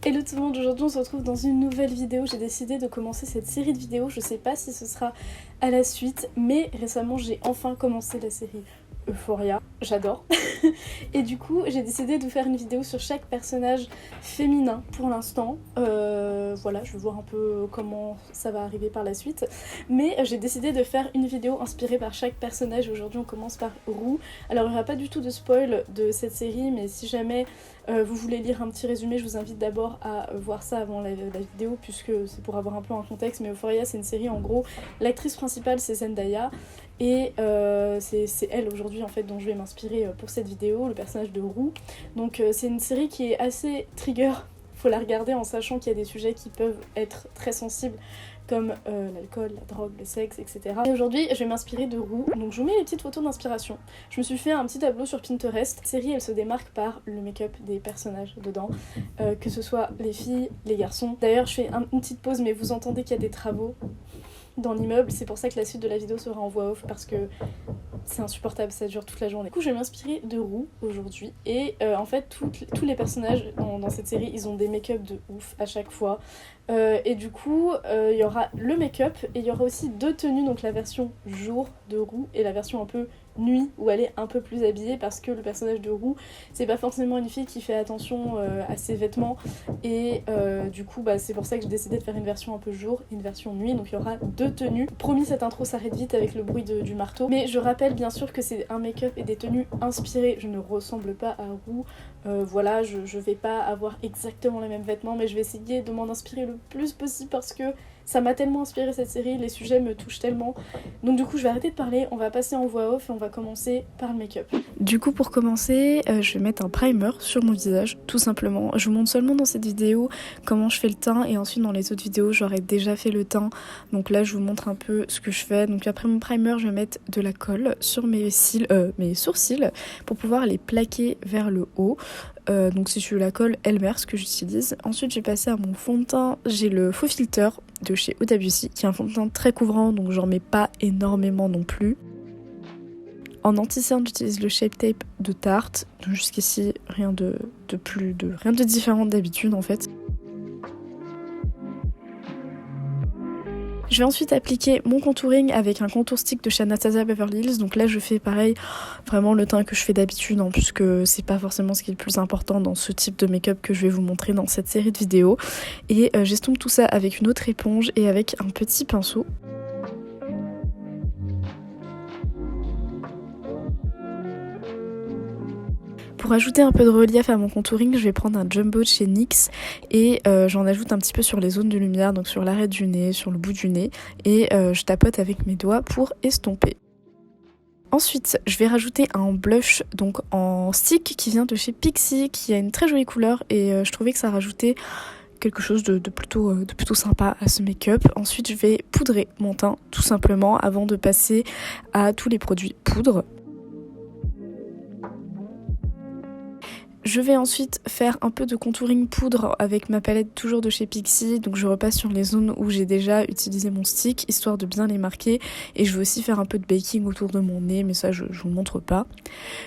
Hello tout le monde, aujourd'hui on se retrouve dans une nouvelle vidéo. J'ai décidé de commencer cette série de vidéos, je sais pas si ce sera à la suite, mais récemment j'ai enfin commencé la série Euphoria, j'adore. Et du coup j'ai décidé de faire une vidéo sur chaque personnage féminin pour l'instant. Voilà, je vais voir un peu comment ça va arriver par la suite. Mais j'ai décidé de faire une vidéo inspirée par chaque personnage. Aujourd'hui on commence par Rue. Alors il n'y aura pas du tout de spoil de cette série, mais si jamais vous voulez lire un petit résumé, je vous invite d'abord à voir ça avant la vidéo, puisque c'est pour avoir un peu un contexte. Mais Euphoria c'est une série, en gros l'actrice principale c'est Zendaya, et c'est elle aujourd'hui en fait dont je vais m'inspirer pour cette vidéo, le personnage de Rue. Donc c'est une série qui est assez trigger, faut la regarder en sachant qu'il y a des sujets qui peuvent être très sensibles comme l'alcool, la drogue, le sexe, etc. Et aujourd'hui, je vais m'inspirer de Rue, donc je vous mets les petites photos d'inspiration. Je me suis fait un petit tableau sur Pinterest. Cette série, elle se démarque par le make-up des personnages dedans, que ce soit les filles, les garçons. D'ailleurs, je fais une petite pause, mais vous entendez qu'il y a des travaux dans l'immeuble, c'est pour ça que la suite de la vidéo sera en voix off, parce que c'est insupportable, ça dure toute la journée. Du coup je vais m'inspirer de Rue aujourd'hui, et en fait tous les personnages dans cette série ils ont des make-up de ouf à chaque fois, et du coup il y aura le make-up et il y aura aussi deux tenues, donc la version jour de Rue et la version un peu nuit où elle est un peu plus habillée, parce que le personnage de Rue c'est pas forcément une fille qui fait attention à ses vêtements, et du coup c'est pour ça que j'ai décidé de faire une version un peu jour et une version nuit, donc il y aura deux tenues. Promis, cette intro s'arrête vite avec le bruit du marteau, mais je rappelle bien sûr que c'est un make-up et des tenues inspirées, je ne ressemble pas à Rue, voilà, je vais pas avoir exactement les mêmes vêtements, mais je vais essayer de m'en inspirer le plus possible parce que ça m'a tellement inspiré cette série, les sujets me touchent tellement. Donc du coup je vais arrêter de parler, on va passer en voix off et on va commencer par le make-up. Du coup pour commencer, je vais mettre un primer sur mon visage, tout simplement. Je vous montre seulement dans cette vidéo comment je fais le teint, et ensuite dans les autres vidéos j'aurais déjà fait le teint. Donc là je vous montre un peu ce que je fais. Donc après mon primer, je vais mettre de la colle sur mes sourcils pour pouvoir les plaquer vers le haut. Donc c'est sur la colle Elmer que j'utilise. Ensuite je vais passer à mon fond de teint. J'ai le Faux Filter de chez Huda Beauty qui est un fond de teint très couvrant, donc j'en mets pas énormément non plus. En anti-cerne j'utilise le Shape Tape de Tarte. Jusqu'ici rien de différent d'habitude en fait. Je vais ensuite appliquer mon contouring avec un contour stick de chez Anastasia Beverly Hills. Donc là je fais pareil, vraiment le teint que je fais d'habitude, puisque c'est pas forcément ce qui est le plus important dans ce type de make-up que je vais vous montrer dans cette série de vidéos. Et j'estompe tout ça avec une autre éponge et avec un petit pinceau. Pour ajouter un peu de relief à mon contouring, je vais prendre un jumbo de chez NYX et j'en ajoute un petit peu sur les zones de lumière, donc sur l'arête du nez, sur le bout du nez, et je tapote avec mes doigts pour estomper. Ensuite, je vais rajouter un blush donc en stick qui vient de chez Pixi, qui a une très jolie couleur, et je trouvais que ça rajoutait quelque chose de plutôt sympa à ce make-up. Ensuite, je vais poudrer mon teint tout simplement avant de passer à tous les produits poudre. Je vais ensuite faire un peu de contouring poudre avec ma palette toujours de chez Pixi, donc je repasse sur les zones où j'ai déjà utilisé mon stick histoire de bien les marquer, et je vais aussi faire un peu de baking autour de mon nez, mais ça je vous le montre pas.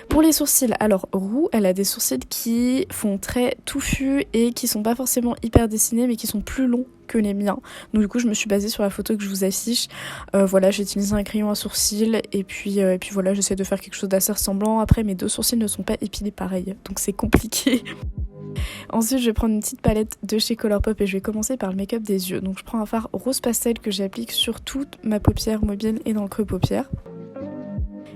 Pour les sourcils, alors Rue elle a des sourcils qui font très touffus et qui sont pas forcément hyper dessinés mais qui sont plus longs que les miens, donc du coup je me suis basée sur la photo que je vous affiche. Voilà, j'ai utilisé un crayon à sourcils et puis voilà, j'essaie de faire quelque chose d'assez ressemblant. Après mes deux sourcils ne sont pas épilés pareil, donc c'est compliqué. Ensuite je vais prendre une petite palette de chez Colourpop et je vais commencer par le make-up des yeux. Donc je prends un fard rose pastel que j'applique sur toute ma paupière mobile et dans le creux paupière.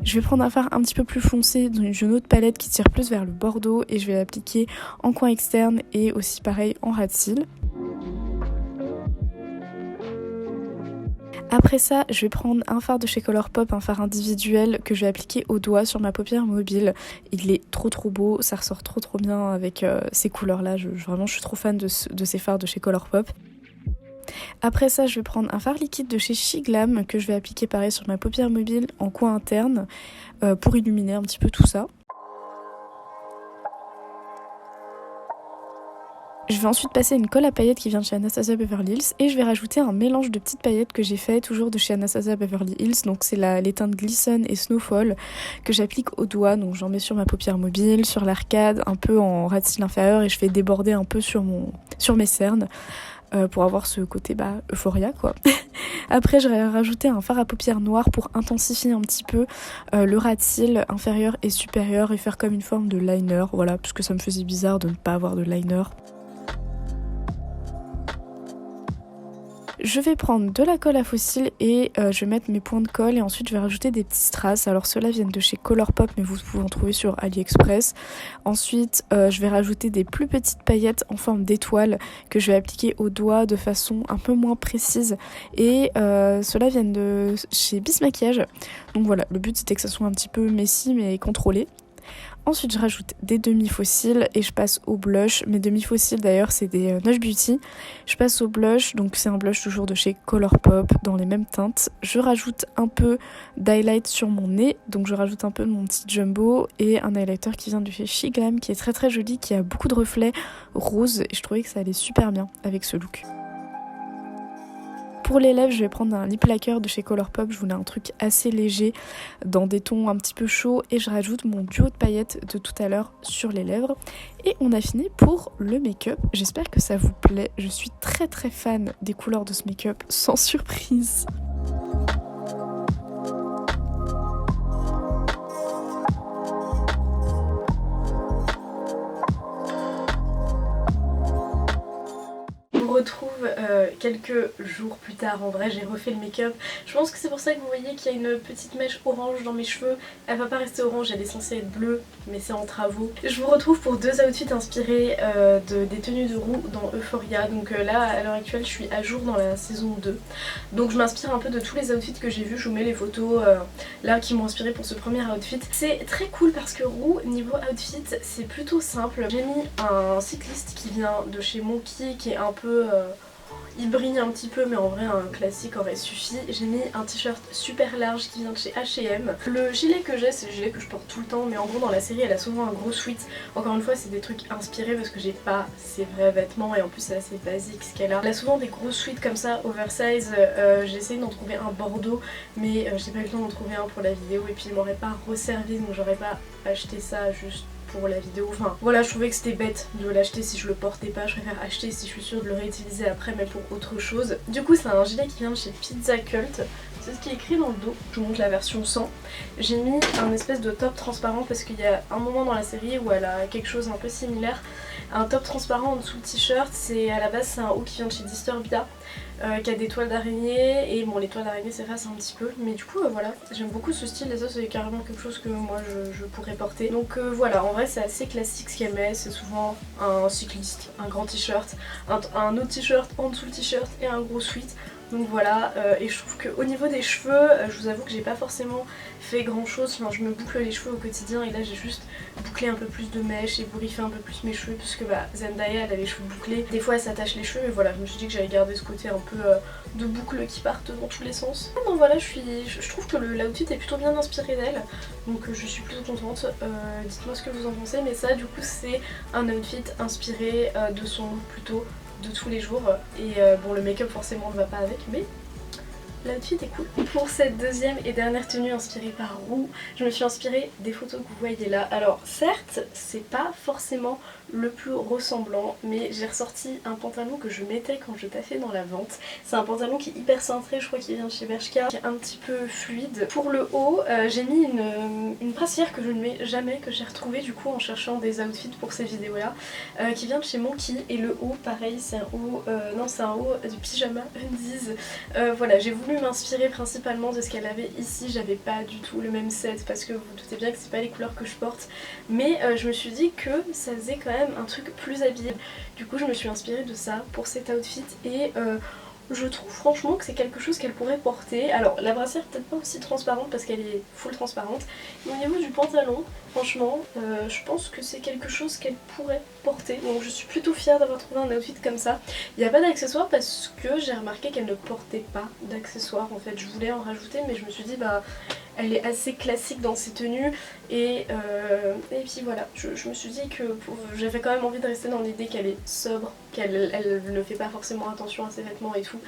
Je vais prendre un fard un petit peu plus foncé dans une autre palette qui tire plus vers le bordeaux, et je vais l'appliquer en coin externe et aussi pareil en ras de cils. Après ça, je vais prendre un fard de chez Colourpop, un fard individuel que je vais appliquer au doigt sur ma paupière mobile. Il est trop beau, ça ressort trop bien avec ces couleurs là, vraiment je suis trop fan de ces fards de chez Colourpop. Après ça, je vais prendre un fard liquide de chez She Glam que je vais appliquer pareil sur ma paupière mobile en coin interne pour illuminer un petit peu tout ça. Je vais ensuite passer une colle à paillettes qui vient de chez Anastasia Beverly Hills et je vais rajouter un mélange de petites paillettes que j'ai fait toujours de chez Anastasia Beverly Hills. Donc c'est les teintes Glisten et Snowfall que j'applique au doigt. Donc j'en mets sur ma paupière mobile, sur l'arcade, un peu en ras de cils inférieur et je fais déborder un peu sur mes cernes. Pour avoir ce côté euphoria quoi. Après je vais rajouter un fard à paupières noir pour intensifier un petit peu le ras de cils inférieur et supérieur et faire comme une forme de liner, voilà, parce que ça me faisait bizarre de ne pas avoir de liner. Je vais prendre de la colle à faux cils et je vais mettre mes points de colle et ensuite je vais rajouter des petits strass. Alors ceux-là viennent de chez Colourpop mais vous pouvez en trouver sur AliExpress. Ensuite je vais rajouter des plus petites paillettes en forme d'étoile que je vais appliquer au doigt de façon un peu moins précise. Et ceux-là viennent de chez Bis Maquillage. Donc voilà, le but c'était que ça soit un petit peu messy mais contrôlé. Ensuite je rajoute des demi-faux cils et je passe au blush. Mes demi-faux cils d'ailleurs c'est des Nush Beauty. Je passe au blush, donc c'est un blush toujours de chez Colourpop dans les mêmes teintes. Je rajoute un peu d'highlight sur mon nez, donc je rajoute un peu de mon petit jumbo et un highlighter qui vient de chez She Glam qui est très très joli, qui a beaucoup de reflets roses et je trouvais que ça allait super bien avec ce look. Pour les lèvres, je vais prendre un lip lacquer de chez Colourpop. Je voulais un truc assez léger dans des tons un petit peu chauds et je rajoute mon duo de paillettes de tout à l'heure sur les lèvres. Et on a fini pour le make-up. J'espère que ça vous plaît. Je suis très très fan des couleurs de ce make-up, sans surprise. Retrouve quelques jours plus tard. En vrai j'ai refait le make-up, je pense que c'est pour ça que vous voyez qu'il y a une petite mèche orange dans mes cheveux. Elle va pas rester orange, elle est censée être bleue mais c'est en travaux. Je vous retrouve pour deux outfits inspirés des tenues de roue dans Euphoria. Donc là à l'heure actuelle je suis à jour dans la saison 2, donc je m'inspire un peu de tous les outfits que j'ai vus. Je vous mets les photos là qui m'ont inspiré pour ce premier outfit. C'est très cool parce que roue niveau outfit c'est plutôt simple. J'ai mis un cycliste qui vient de chez Monkey qui est un peu il brille un petit peu mais en vrai un classique aurait suffi. J'ai mis un t-shirt super large qui vient de chez H&M. Le gilet que j'ai c'est le gilet que je porte tout le temps mais en gros dans la série elle a souvent un gros sweat. Encore une fois c'est des trucs inspirés parce que j'ai pas ses vrais vêtements et en plus c'est assez basique ce qu'elle a. Elle a souvent des gros sweats comme ça oversize. J'ai essayé d'en trouver un bordeaux mais j'ai pas eu le temps d'en trouver un pour la vidéo et puis il m'aurait pas resservi donc j'aurais pas acheté ça juste pour la vidéo. Enfin voilà, je trouvais que c'était bête de l'acheter si je le portais pas. Je préfère acheter si je suis sûre de le réutiliser après mais pour autre chose. Du coup c'est un gilet qui vient de chez Pizza Cult. C'est ce qui est écrit dans le dos. Je vous montre la version sans. J'ai mis un espèce de top transparent parce qu'il y a un moment dans la série où elle a quelque chose un peu similaire. Un top transparent en dessous le t-shirt. C'est à la base c'est un haut qui vient de chez Disturbia. Qui a des toiles d'araignée et bon les toiles d'araignée s'effacent un petit peu mais du coup voilà, j'aime beaucoup ce style et ça c'est carrément quelque chose que moi je pourrais porter. Donc voilà, en vrai c'est assez classique ce qu'elle met, c'est souvent un cycliste, un grand t-shirt, un autre t-shirt en dessous le t-shirt et un gros sweat. Donc voilà, et je trouve qu'au niveau des cheveux, je vous avoue que j'ai pas forcément fait grand chose, enfin je me boucle les cheveux au quotidien et là j'ai juste bouclé un peu plus de mèches et bourriffé un peu plus mes cheveux puisque Zendaya elle a les cheveux bouclés. Des fois elle s'attache les cheveux mais voilà, je me suis dit que j'allais garder ce côté un peu de boucles qui partent dans tous les sens. Donc voilà, je trouve que l'outfit est plutôt bien inspiré d'elle, donc je suis plutôt contente. Dites-moi ce que vous en pensez, mais ça du coup c'est un outfit inspiré de son look plutôt de tous les jours et bon le make-up forcément ne va pas avec mais l'outfit est cool. Pour cette deuxième et dernière tenue inspirée par Roux, je me suis inspirée des photos que vous voyez là. Alors certes c'est pas forcément le plus ressemblant mais j'ai ressorti un pantalon que je mettais quand je taffais dans la vente. C'est un pantalon qui est hyper cintré, je crois qu'il vient de chez Bershka, qui est un petit peu fluide. Pour le haut j'ai mis une brassière que je ne mets jamais, que j'ai retrouvée du coup en cherchant des outfits pour ces vidéos là, qui vient de chez Monkey. Et le haut pareil c'est un haut, non c'est un haut du pyjama Undies. Voilà, j'ai voulu m'inspirer principalement de ce qu'elle avait ici. J'avais pas du tout le même set parce que vous vous doutez bien que c'est pas les couleurs que je porte, mais je me suis dit que ça faisait quand même un truc plus habillé. Du coup je me suis inspirée de ça pour cet outfit et je trouve franchement que c'est quelque chose qu'elle pourrait porter. Alors la brassière peut-être pas aussi transparente parce qu'elle est full transparente, mais au niveau du pantalon franchement je pense que c'est quelque chose qu'elle pourrait porter. Donc je suis plutôt fière d'avoir trouvé un outfit comme ça. Il n'y a pas d'accessoires parce que j'ai remarqué qu'elle ne portait pas d'accessoires en fait. Je voulais en rajouter mais je me suis dit elle est assez classique dans ses tenues et puis voilà, je me suis dit que j'avais quand même envie de rester dans l'idée qu'elle est sobre, qu'elle ne fait pas forcément attention à ses vêtements et tout.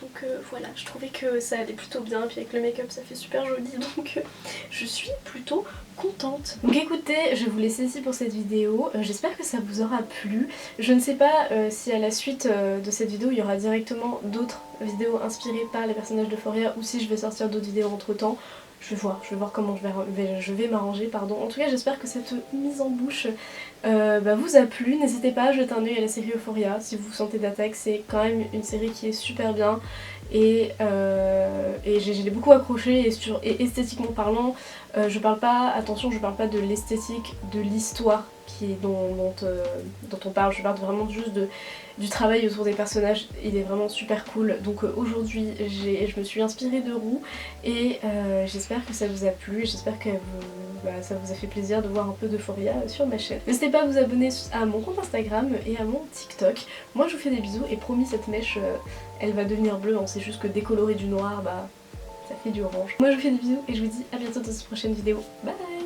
Donc voilà, je trouvais que ça allait plutôt bien, puis avec le make-up ça fait super joli, donc je suis plutôt contente. Donc écoutez, je vais vous laisser ici pour cette vidéo, j'espère que ça vous aura plu. Je ne sais pas si à la suite de cette vidéo il y aura directement d'autres vidéos inspirées par les personnages d'Euphoria ou si je vais sortir d'autres vidéos entre temps. Je vais voir comment je vais m'arranger, pardon. En tout cas, j'espère que cette mise en bouche vous a plu. N'hésitez pas à jeter un oeil à la série Euphoria si vous vous sentez d'attaque. C'est quand même une série qui est super bien et j'ai beaucoup accroché et esthétiquement parlant, je parle pas, attention, je parle pas de l'esthétique, de l'histoire dont on parle, je parle vraiment juste du travail autour des personnages, il est vraiment super cool. Donc aujourd'hui je me suis inspirée de Roux et j'espère que ça vous a plu et j'espère que ça vous a fait plaisir de voir un peu d'Euphoria sur ma chaîne. N'hésitez pas à vous abonner à mon compte Instagram et à mon TikTok. Moi je vous fais des bisous et promis cette mèche elle va devenir bleue, on sait juste que décolorer du noir ça fait du orange. Moi je vous fais des bisous et je vous dis à bientôt dans une prochaine vidéo. Bye.